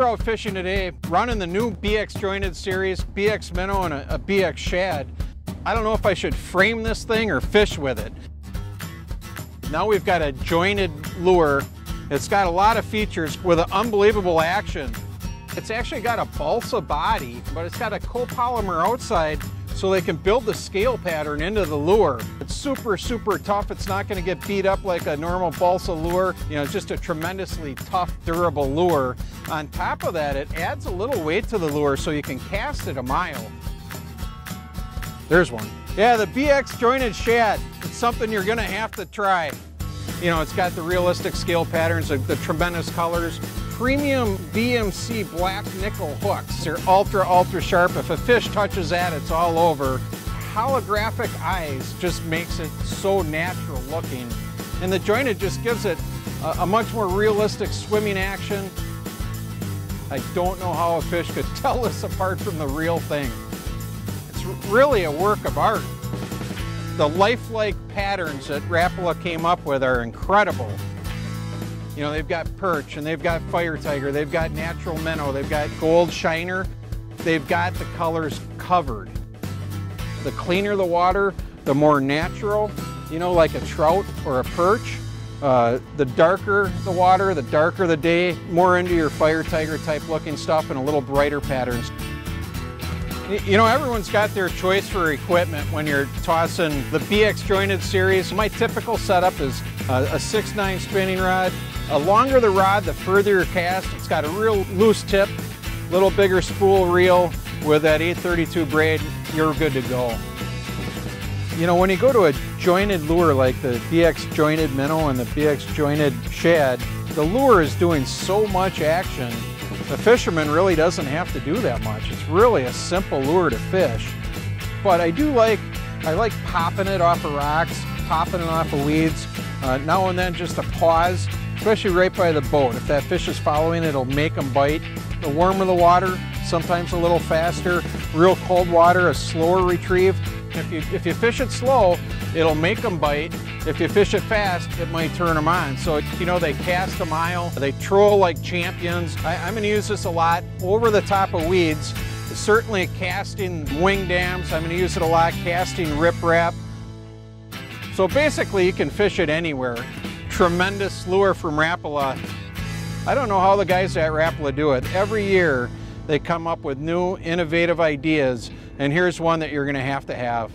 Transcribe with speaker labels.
Speaker 1: we're out fishing today, running the new BX jointed series, BX Minnow and a BX shad. I don't know if I should frame this thing or fish with it. Now we've got a jointed lure. It's got a lot of features with an unbelievable action. It's actually got a balsa body, but it's got a copolymer outside so they can build the scale pattern into the lure. It's super, super tough. It's not gonna get beat up like a normal balsa lure. You know, it's just a tremendously tough, durable lure. On top of that, it adds a little weight to the lure so you can cast it a mile. There's one. Yeah, the BX jointed shad. It's something you're gonna have to try. You know, it's got the realistic scale patterns, the tremendous colors. Premium BMC black nickel hooks. They're ultra, ultra sharp. If a fish touches that, it's all over. Holographic eyes just makes it so natural looking. And the jointed just gives it a much more realistic swimming action. I don't know how a fish could tell this apart from the real thing. It's really a work of art. The lifelike patterns that Rapala came up with are incredible. You know, they've got perch and they've got fire tiger, they've got natural minnow, they've got gold shiner, they've got the colors covered. The cleaner the water, the more natural, you know, like a trout or a perch. The darker the water, the darker the day, more into your fire tiger type looking stuff and a little brighter patterns. You know, everyone's got their choice for equipment when you're tossing the BX jointed series. My typical setup is a 6'9" spinning rod. The longer the rod, the further your cast. It's got a real loose tip, little bigger spool reel with that 832 braid, you're good to go. You know, when you go to a jointed lure like the BX jointed minnow and the BX jointed shad, the lure is doing so much action. The fisherman really doesn't have to do that much. It's really a simple lure to fish. But I like popping it off of rocks, popping it off of weeds. Now and then just a pause, especially right by the boat. If that fish is following, it'll make them bite. The warmer the water, sometimes a little faster. Real cold water, a slower retrieve. If you fish it slow, it'll make them bite. If you fish it fast, it might turn them on. So, you know, they cast a mile, they troll like champions. I'm gonna use this a lot over the top of weeds. Certainly casting wing dams, I'm gonna use it a lot, casting riprap. So basically you can fish it anywhere. Tremendous lure from Rapala. I don't know how the guys at Rapala do it. Every year they come up with new innovative ideas, and here's one that you're gonna have to have.